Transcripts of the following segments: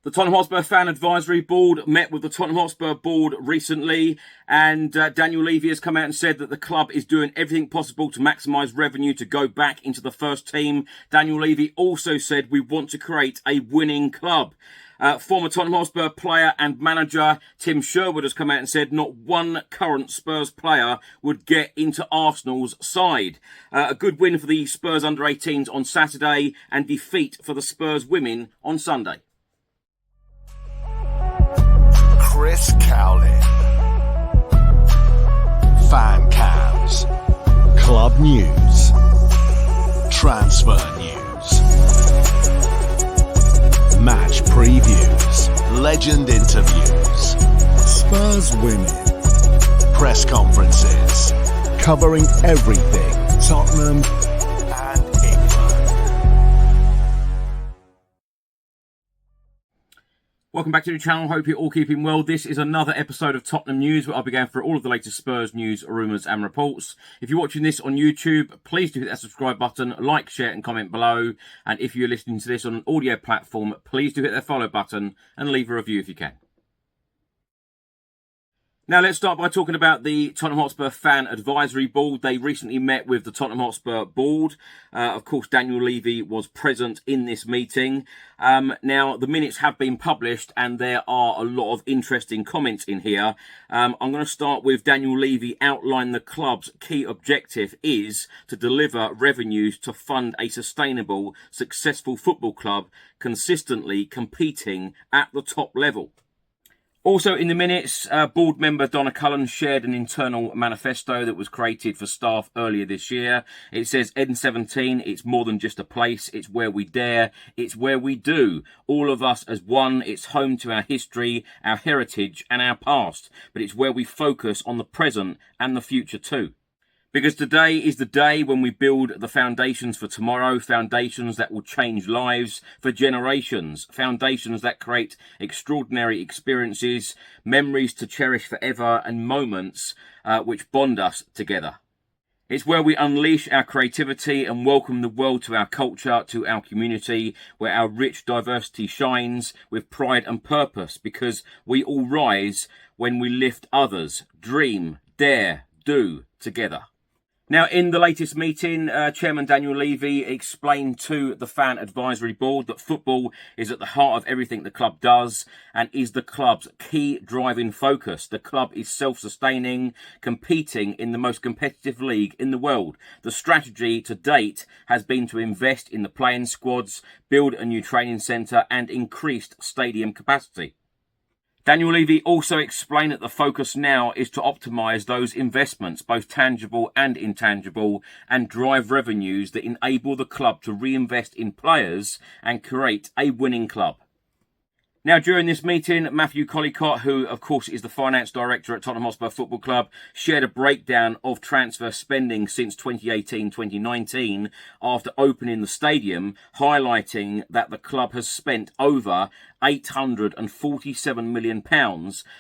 The Tottenham Hotspur Fan Advisory Board met with the Tottenham Hotspur Board recently, and Daniel Levy has come out and said that the club is doing everything possible to maximise revenue to go back into the first team. Daniel Levy also said we want to create a winning club. Former Tottenham Hotspur player and manager Tim Sherwood has come out and said not one current Spurs player would get into Arsenal's side. A good win for the Spurs under-18s on Saturday and defeat for the Spurs women on Sunday. Chris Cowlin. Fan cams. Club news. Transfer news. Match previews. Legend interviews. Spurs women. Press conferences. Covering everything Tottenham and England. Welcome back to the channel. Hope you're all keeping well. This is another episode of Tottenham News, where I'll be going through all of the latest Spurs news, rumours and reports. If you're watching this on YouTube, please do hit that subscribe button, like, share and comment below. And if you're listening to this on an audio platform, please do hit that follow button and leave a review if you can. Now, let's start by talking about the Tottenham Hotspur Fan Advisory Board. They recently met with the Tottenham Hotspur Board. Of course, Daniel Levy was present in this meeting. Now, the minutes have been published and there are a lot of interesting comments in here. I'm going to start with Daniel Levy outline the club's key objective is to deliver revenues to fund a sustainable, successful football club consistently competing at the top level. Also in the minutes, board member Donna Cowlin shared an internal manifesto that was created for staff earlier this year. It says, N17, it's more than just a place, it's where we dare, it's where we do. All of us as one, it's home to our history, our heritage and our past. But it's where we focus on the present and the future too. Because today is the day when we build the foundations for tomorrow, foundations that will change lives for generations, foundations that create extraordinary experiences, memories to cherish forever, and moments which bond us together. It's where we unleash our creativity and welcome the world to our culture, to our community, where our rich diversity shines with pride and purpose, because we all rise when we lift others, dream, dare, do together. Now, in the latest meeting, Chairman Daniel Levy explained to the Fan Advisory Board that football is at the heart of everything the club does and is the club's key driving focus. The club is self-sustaining, competing in the most competitive league in the world. The strategy to date has been to invest in the playing squads, build a new training centre and increased stadium capacity. Daniel Levy also explained that the focus now is to optimise those investments, both tangible and intangible, and drive revenues that enable the club to reinvest in players and create a winning club. Now, during this meeting, Matthew Collicott, who of course is the finance director at Tottenham Hotspur Football Club, shared a breakdown of transfer spending since 2018-2019 after opening the stadium, highlighting that the club has spent over £847 million,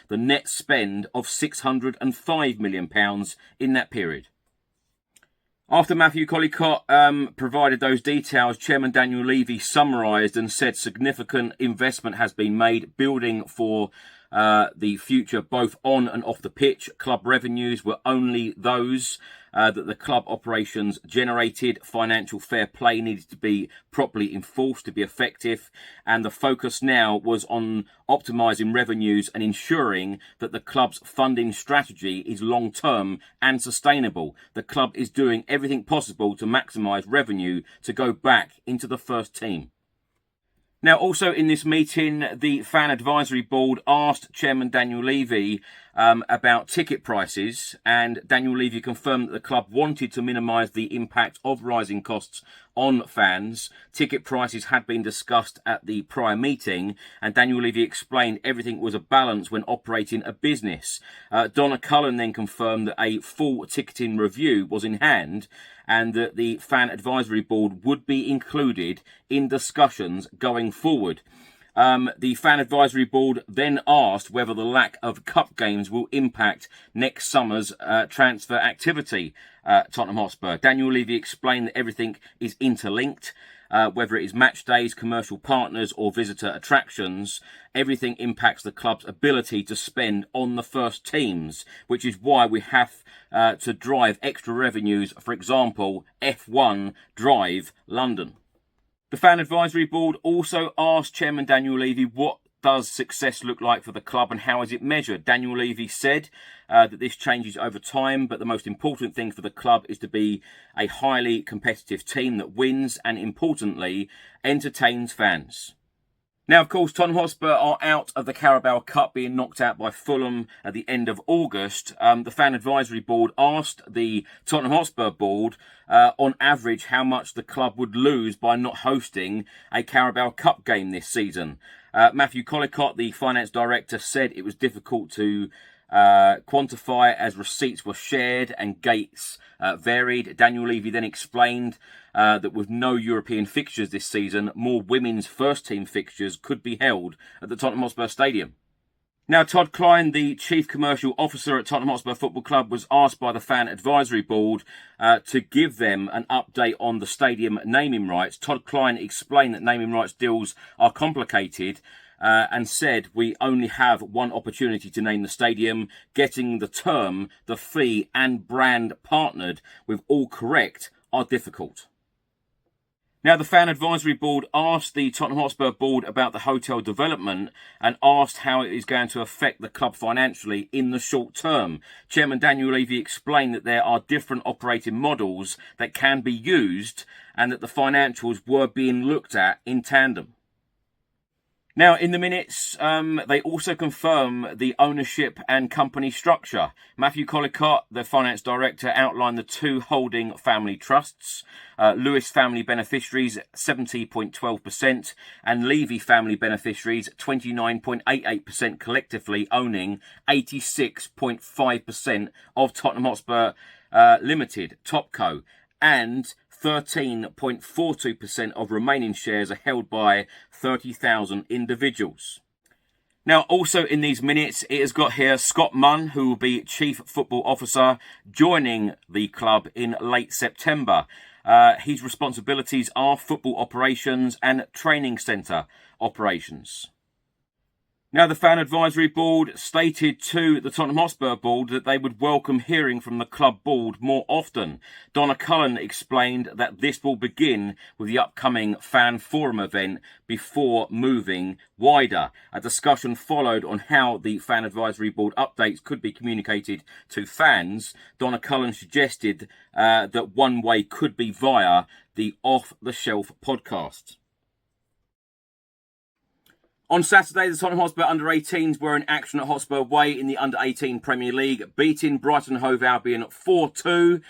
the net spend of £605 million in that period. After Matthew Collicott provided those details, Chairman Daniel Levy summarised and said significant investment has been made building for the future both on and off the pitch. Club revenues were only those that the club operations generated. Financial fair play needed to be properly enforced to be effective, and the focus now was on optimising revenues and ensuring that the club's funding strategy is long-term and sustainable. The club is doing everything possible to maximise revenue to go back into the first team. Now, also in this meeting, the Fan Advisory Board asked Chairman Daniel Levy about ticket prices, and Daniel Levy confirmed that the club wanted to minimise the impact of rising costs on fans. Ticket prices had been discussed at the prior meeting, and Daniel Levy explained everything was a balance when operating a business. Donna Cullen then confirmed that a full ticketing review was in hand and that the Fan Advisory Board would be included in discussions going forward. The Fan Advisory Board then asked whether the lack of cup games will impact next summer's transfer activity. Tottenham Hotspur. Daniel Levy explained that everything is interlinked. Whether it is match days, commercial partners or visitor attractions, everything impacts the club's ability to spend on the first teams, which is why we have to drive extra revenues, for example, F1 Drive London. The Fan Advisory Board also asked Chairman Daniel Levy what does success look like for the club and how is it measured. Daniel Levy said that this changes over time, but the most important thing for the club is to be a highly competitive team that wins and, importantly, entertains fans. Now, of course, Tottenham Hotspur are out of the Carabao Cup, being knocked out by Fulham at the end of August. The Fan Advisory Board asked the Tottenham Hotspur Board, on average, how much the club would lose by not hosting a Carabao Cup game this season. Matthew Collicott, the finance director, said it was difficult to quantify as receipts were shared and gates varied. Daniel Levy then explained that with no European fixtures this season, more women's first team fixtures could be held at the Tottenham Hotspur Stadium. Now, Todd Klein, the Chief Commercial Officer at Tottenham Hotspur Football Club, was asked by the Fan Advisory Board to give them an update on the stadium naming rights. Todd Klein explained that naming rights deals are complicated and said we only have one opportunity to name the stadium. Getting the term, the fee and brand partnered with all correct are difficult. Now, the Fan Advisory Board asked the Tottenham Hotspur Board about the hotel development and asked how it is going to affect the club financially in the short term. Chairman Daniel Levy explained that there are different operating models that can be used and that the financials were being looked at in tandem. Now, in the minutes, they also confirm the ownership and company structure. Matthew Collicott, the finance director, outlined the two holding family trusts. Lewis family beneficiaries, 70.12%, and Levy family beneficiaries, 29.88%, collectively owning 86.5% of Tottenham Hotspur Limited, Topco, and 13.42% of remaining shares are held by 30,000 individuals. Now, also in these minutes, it has got here Scott Munn, who will be Chief Football Officer, joining the club in late September. His responsibilities are football operations and training centre operations. Now, the Fan Advisory Board stated to the Tottenham Hotspur Board that they would welcome hearing from the club board more often. Donna Cullen explained that this will begin with the upcoming fan forum event before moving wider. A discussion followed on how the Fan Advisory Board updates could be communicated to fans. Donna Cullen suggested that one way could be via the Off the Shelf podcast. On Saturday, the Tottenham Hotspur under-18s were in action at Hotspur Way in the under-18 Premier League, beating Brighton Hove Albion 4-2.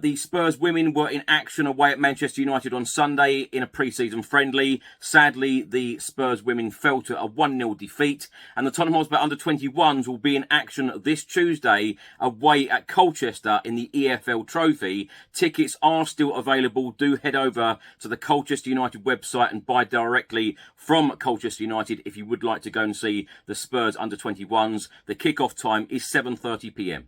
The Spurs women were in action away at Manchester United on Sunday in a pre-season friendly. Sadly, the Spurs women fell to a 1-0 defeat. And the Tottenham Hotspur under-21s will be in action this Tuesday away at Colchester in the EFL Trophy. Tickets are still available. Do head over to the Colchester United website and buy directly from Colchester United if you would like to go and see the Spurs under-21s. The kick-off time is 7:30 p.m.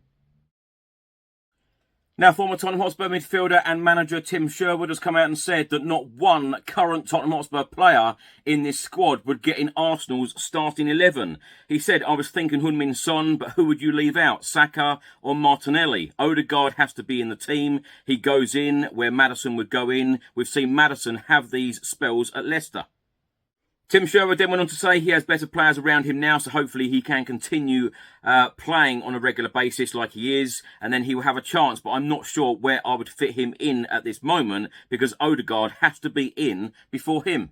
Now, former Tottenham Hotspur midfielder and manager Tim Sherwood has come out and said that not one current Tottenham Hotspur player in this squad would get in Arsenal's starting 11. He said, I was thinking Heung-min Son, but who would you leave out, Saka or Martinelli? Odegaard has to be in the team. He goes in where Maddison would go in. We've seen Maddison have these spells at Leicester. Tim Sherwood then went on to say he has better players around him now, so hopefully he can continue playing on a regular basis like he is, and then he will have a chance, but I'm not sure where I would fit him in at this moment because Odegaard has to be in before him.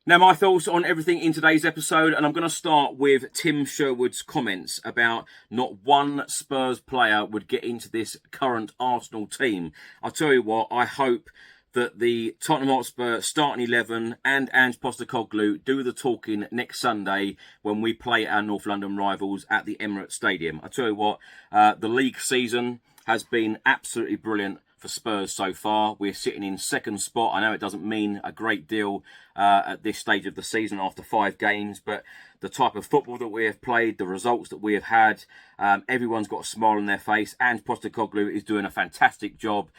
Now, my thoughts on everything in today's episode, and I'm going to start with Tim Sherwood's comments about not one Spurs player would get into this current Arsenal team. I'll tell you what, I hope that the Tottenham Hotspur starting 11 and Ange Postecoglou do the talking next Sunday when we play our North London rivals at the Emirates Stadium. I tell you what, the league season has been absolutely brilliant for Spurs so far. We're sitting in second spot. I know it doesn't mean a great deal at this stage of the season after 5 games, but the type of football that we have played, the results that we have had. Everyone's got a smile on their face. And Postecoglou is doing a fantastic job.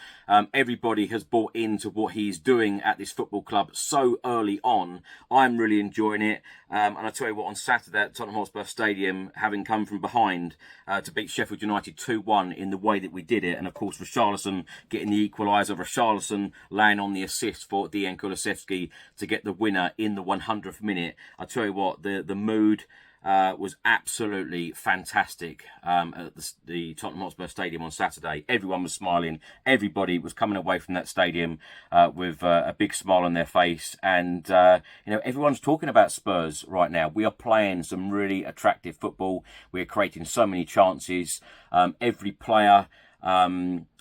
Everybody has bought into what he's doing at this football club so early on. I'm really enjoying it. And I tell you what, on Saturday at Tottenham Hotspur Stadium, having come from behind to beat Sheffield United 2-1 in the way that we did it, and of course Richarlison getting the equaliser, Richarlison laying on the assist for Dejan Kulusevski to get the winner in the 100th minute. I tell you what, the mood was absolutely fantastic at the Tottenham Hotspur Stadium on Saturday. Everyone was smiling. Everybody was coming away from that stadium with a big smile on their face. And, everyone's talking about Spurs right now. We are playing some really attractive football. We're creating so many chances. Every player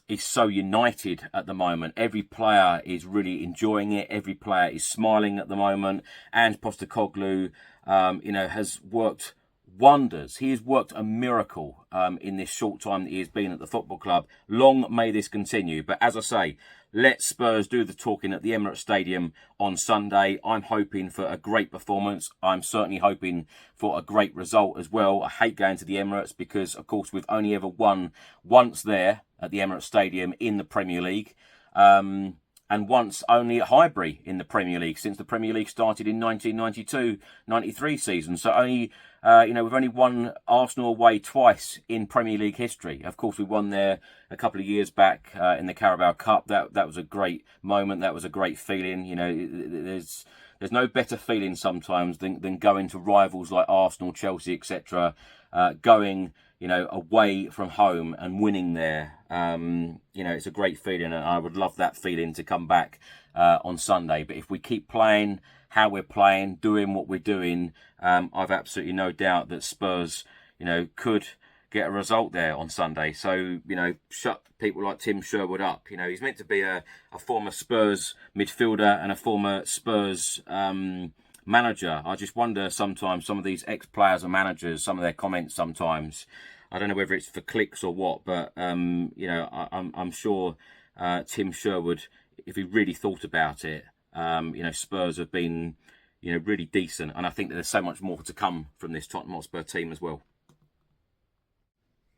is so united at the moment. Every player is really enjoying it. Every player is smiling at the moment. And Postecoglou, has worked wonders. He has worked a miracle in this short time that he has been at the football club. Long may this continue. But as I say, let Spurs do the talking at the Emirates Stadium on Sunday. I'm hoping for a great performance. I'm certainly hoping for a great result as well. I hate going to the Emirates because, of course, we've only ever won once there at the Emirates Stadium in the Premier League. And once only at Highbury in the Premier League since the Premier League started in 1992-93 season. So only, we've only won Arsenal away twice in Premier League history. Of course, we won there a couple of years back in the Carabao Cup. That was a great moment. That was a great feeling. There's no better feeling sometimes than going to rivals like Arsenal, Chelsea, etc. Going away from home and winning there. It's a great feeling, and I would love that feeling to come back on Sunday. But if we keep playing how we're playing, doing what we're doing, I've absolutely no doubt that Spurs, could get a result there on Sunday. So, shut people like Tim Sherwood up. He's meant to be a former Spurs midfielder and a former Spurs manager. I just wonder sometimes some of these ex-players and managers, some of their comments sometimes, I don't know whether it's for clicks or what, but I'm sure Tim Sherwood, if he really thought about it, Spurs have been really decent, and I think that there's so much more to come from this Tottenham Hotspur team as well.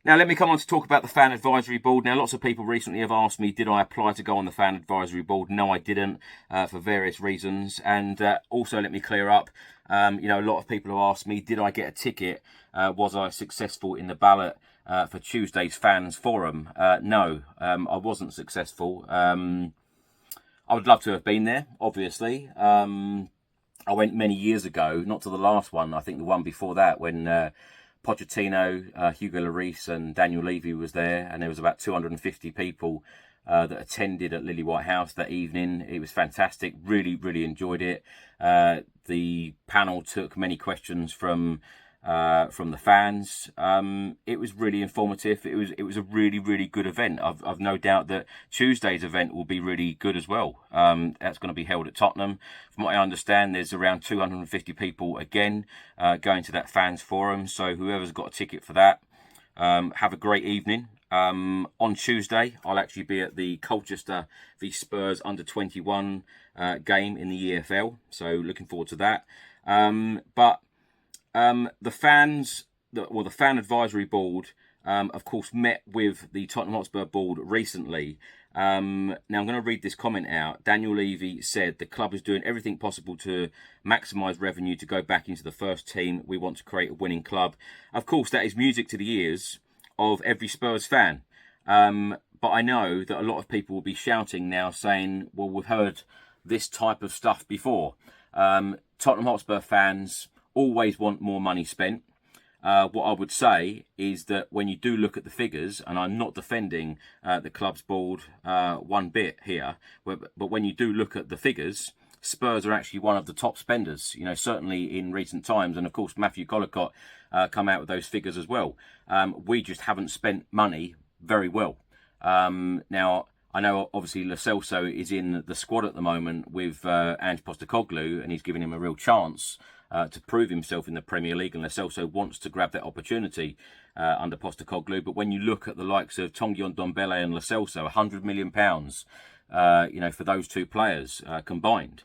Now, let me come on to talk about the Fan Advisory Board. Now, lots of people recently have asked me, did I apply to go on the Fan Advisory Board? No, I didn't, for various reasons. And also, let me clear up, a lot of people have asked me, did I get a ticket? Was I successful in the ballot for Tuesday's Fans Forum? No, I wasn't successful. I would love to have been there, obviously. I went many years ago, not to the last one, I think the one before that, when Pochettino, Hugo Lloris and Daniel Levy was there, and there was about 250 people that attended at Lily White House that evening. It was fantastic. Really, really enjoyed it. The panel took many questions from the fans. It was really informative. It was a really, really good event. I've no doubt that Tuesday's event will be really good as well. That's going to be held at Tottenham. From what I understand, there's around 250 people again going to that fans forum. So whoever's got a ticket for that, have a great evening. On Tuesday, I'll actually be at the Colchester v Spurs under-21 game in the EFL. So looking forward to that. The Fan Advisory Board, of course, met with the Tottenham Hotspur Board recently. Now, I'm going to read this comment out. Daniel Levy said, the club is doing everything possible to maximise revenue to go back into the first team. We want to create a winning club. Of course, that is music to the ears of every Spurs fan. But I know that a lot of people will be shouting now saying, well, we've heard this type of stuff before. Tottenham Hotspur fans always want more money spent. What I would say is that when you do look at the figures, and I'm not defending the club's board one bit here, but when you do look at the figures, Spurs are actually one of the top spenders, certainly in recent times. And of course, Matthew Collicott come out with those figures as well. We just haven't spent money very well. Now, I know obviously Lo Celso is in the squad at the moment with Ange Postecoglou, and he's giving him a real chance to prove himself in the Premier League, and Lo Celso wants to grab that opportunity under Postecoglou. But when you look at the likes of Tanguy Ndombele and Lo Celso, £100 million, for those two players combined,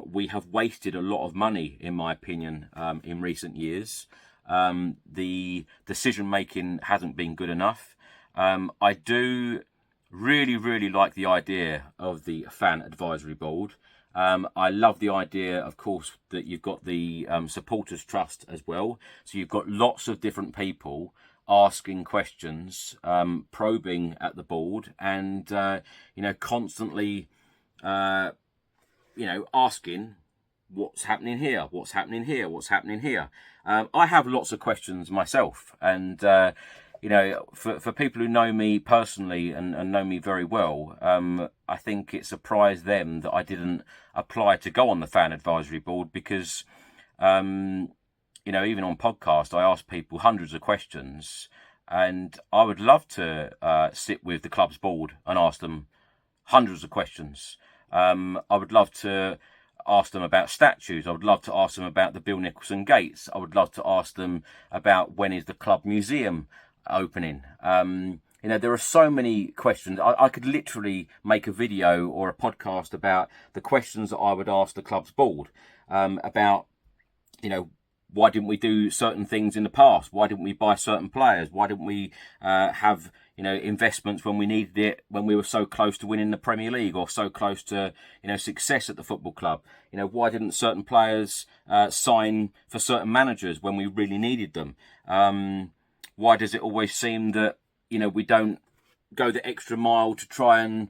We have wasted a lot of money, in my opinion, in recent years. The decision making hasn't been good enough. I do really like the idea of the fan advisory board. I love the idea, of course, that you've got the supporters trust as well. So you've got lots of different people asking questions, probing at the board, and constantly asking what's happening here, what's happening here, what's happening here. I have lots of questions myself, and for people who know me personally and know me very well, I think it surprised them that I didn't apply to go on the fan advisory board, because even on podcast, I ask people hundreds of questions, and I would love to sit with the club's board and ask them hundreds of questions. I would love to ask them about statues. I would love to ask them about the Bill Nicholson gates. I would love to ask them about when is the club museum opening. There are so many questions. I could literally make a video or a podcast about the questions that I would ask the club's board, about, why didn't we do certain things in the past? Why didn't we buy certain players? Why didn't we have investments when we needed it, when we were so close to winning the Premier League or so close to success at the football club? Why didn't certain players sign for certain managers when we really needed them? Why does it always seem that we don't go the extra mile to try and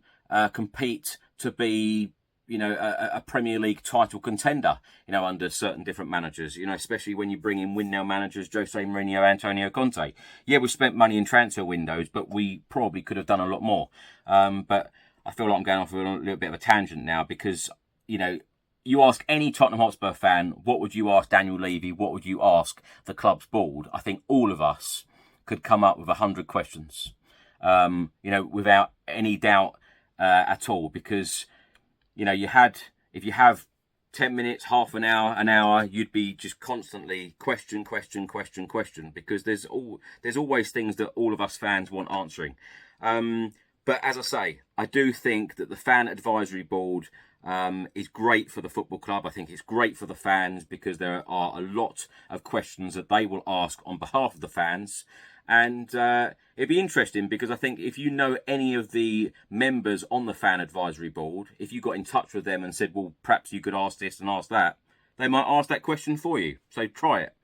compete to be a Premier League title contender, under certain different managers, especially when you bring in win-now managers, Jose Mourinho, Antonio Conte. Yeah, we spent money in transfer windows, but we probably could have done a lot more. But I feel like I'm going off a little bit of a tangent now, because, you ask any Tottenham Hotspur fan, what would you ask Daniel Levy? What would you ask the club's board? I think all of us could come up with 100 questions, without any doubt at all, because if you have 10 minutes, half an hour, you'd be just constantly question, because there's always things that all of us fans want answering. But as I say, I do think that the fan advisory board is great for the football club. I think it's great for the fans, because there are a lot of questions that they will ask on behalf of the fans. And it'd be interesting, because I think if you know any of the members on the fan advisory board, if you got in touch with them and said, well, perhaps you could ask this and ask that, they might ask that question for you. So try it.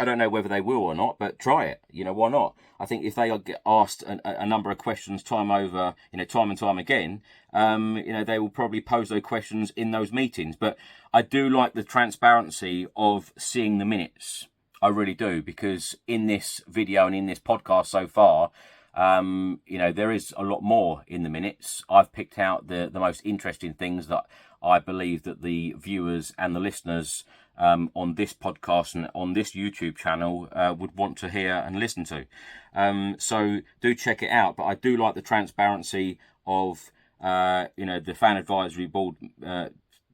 I don't know whether they will or not, but try it. Why not? I think if they get asked a number of questions time over, time and time again, they will probably pose those questions in those meetings. But I do like the transparency of seeing the minutes. I really do, because in this video and in this podcast so far, there is a lot more in the minutes. I've picked out the most interesting things that I believe that the viewers and the listeners on this podcast and on this YouTube channel would want to hear and listen to. So do check it out. But I do like the transparency of the fan advisory board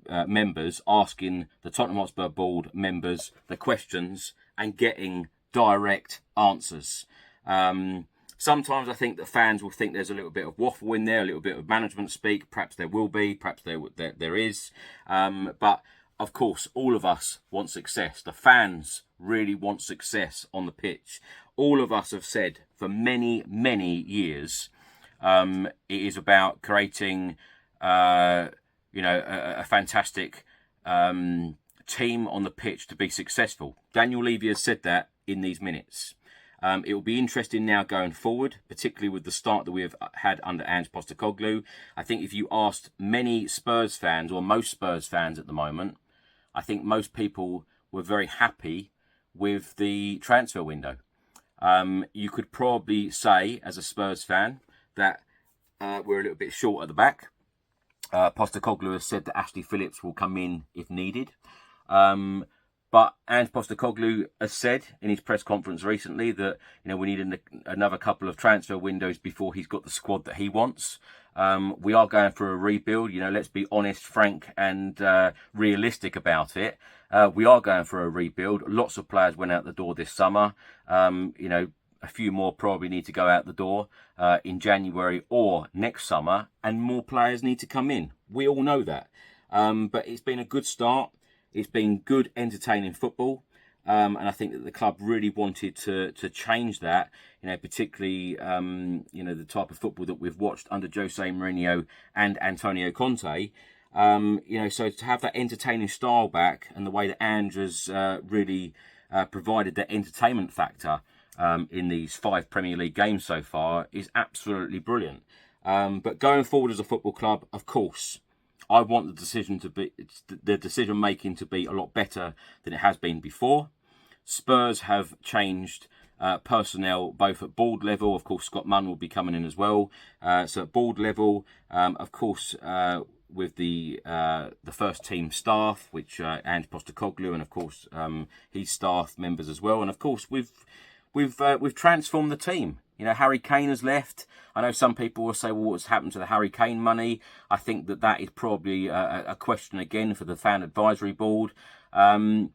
members asking the Tottenham Hotspur board members the questions and getting direct answers. Sometimes I think that fans will think there's a little bit of waffle in there, a little bit of management speak. Perhaps there will be, perhaps there is. But of course, all of us want success. The fans really want success on the pitch. All of us have said for many years, it is about creating, a fantastic team on the pitch to be successful. Daniel Levy has said that in these minutes. It will be interesting now going forward, particularly with the start that we have had under Ange Postecoglou. I think if you asked many Spurs fans, or most Spurs fans at the moment, I think most people were very happy with the transfer window. You could probably say, as a Spurs fan, that we're a little bit short at the back. Postecoglou has said that Ashley Phillips will come in if needed. But Ange Postecoglou has said in his press conference recently that we need another couple of transfer windows before he's got the squad that he wants. We are going for a rebuild. Let's be honest, frank, and realistic about it. We are going for a rebuild. Lots of players went out the door this summer. A few more probably need to go out the door in January or next summer, and more players need to come in. We all know that. But it's been a good start. It's been good, entertaining football. And I think that the club really wanted to change that, particularly, the type of football that we've watched under Jose Mourinho and Antonio Conte. So to have that entertaining style back, and the way that Ange has really provided that entertainment factor in these 5 Premier League games so far is absolutely brilliant. But going forward as a football club, of course, I want the decision making to be a lot better than it has been before. Spurs have changed personnel both at board level. Of course, Scott Munn will be coming in as well. So at board level, of course, with the first team staff, which Ange Postecoglou, and of course his staff members as well. And of course we've transformed the team. Harry Kane has left. I know some people will say, well, what's happened to the Harry Kane money? I think that is probably a question again for the fan advisory board. I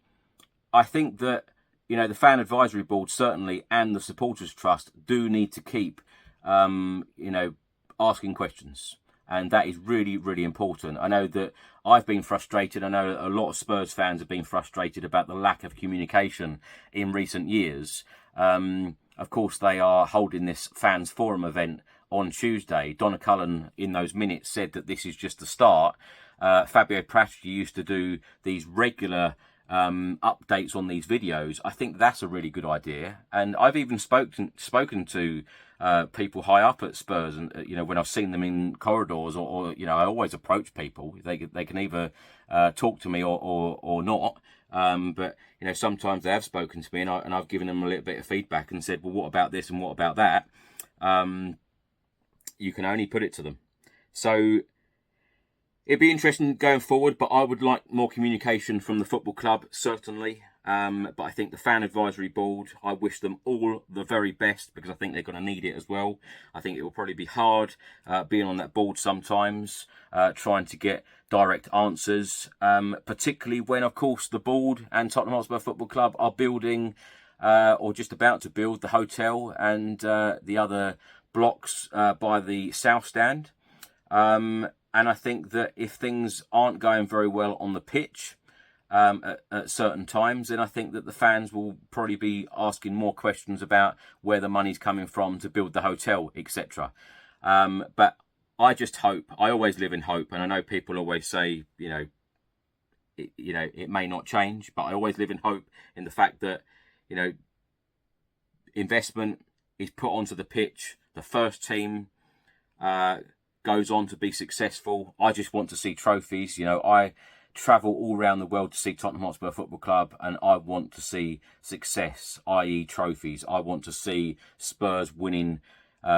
think that, the fan advisory board certainly, and the supporters trust, do need to keep, asking questions. And that is really, really important. I know that I've been frustrated. I know a lot of Spurs fans have been frustrated about the lack of communication in recent years. Of course, they are holding this fans forum event on Tuesday. Donna Cullen, in those minutes, said that this is just the start. Fabio Pracci used to do these regular updates on these videos. I think that's a really good idea. And I've even spoken to people high up at Spurs, and when I've seen them in corridors, or I always approach people. They can either talk to me or not. But sometimes they have spoken to me, and I've given them a little bit of feedback and said, well, what about this and what about that? You can only put it to them. So it'd be interesting going forward, but I would like more communication from the football club, certainly. But I think the fan advisory board, I wish them all the very best, because I think they're going to need it as well. I think it will probably be hard being on that board sometimes, trying to get direct answers, particularly when, of course, the board and Tottenham Hotspur Football Club are building or just about to build the hotel and the other blocks by the South Stand. And I think that if things aren't going very well on the pitch at certain times, then I think that the fans will probably be asking more questions about where the money's coming from to build the hotel, etc. But I just hope, I always live in hope, and I know people always say, it may not change, but I always live in hope in the fact that, investment is put onto the pitch, the first team goes on to be successful. I just want to see trophies. I travel all around the world to see Tottenham Hotspur Football Club, and I want to see success, i.e. trophies. I want to see Spurs winning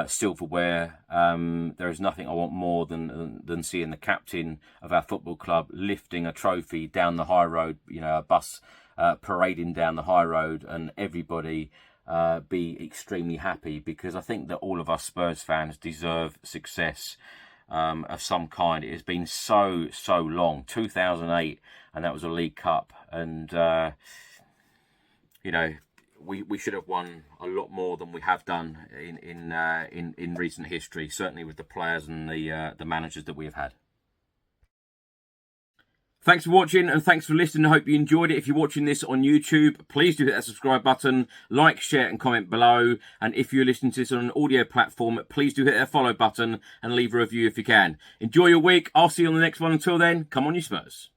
silverware. There is nothing I want more than seeing the captain of our football club lifting a trophy down the high road, a bus parading down the high road, and everybody be extremely happy, because I think that all of us Spurs fans deserve success of some kind. It has been so long, 2008, and that was a League Cup, and we should have won a lot more than we have done in recent history, certainly with the players and the managers that we have had. Thanks for watching, and thanks for listening. I hope you enjoyed it. If you're watching this on YouTube, please do hit that subscribe button, like, share and comment below. And if you're listening to this on an audio platform, please do hit that follow button and leave a review if you can. Enjoy your week. I'll see you on the next one. Until then, come on you Spurs.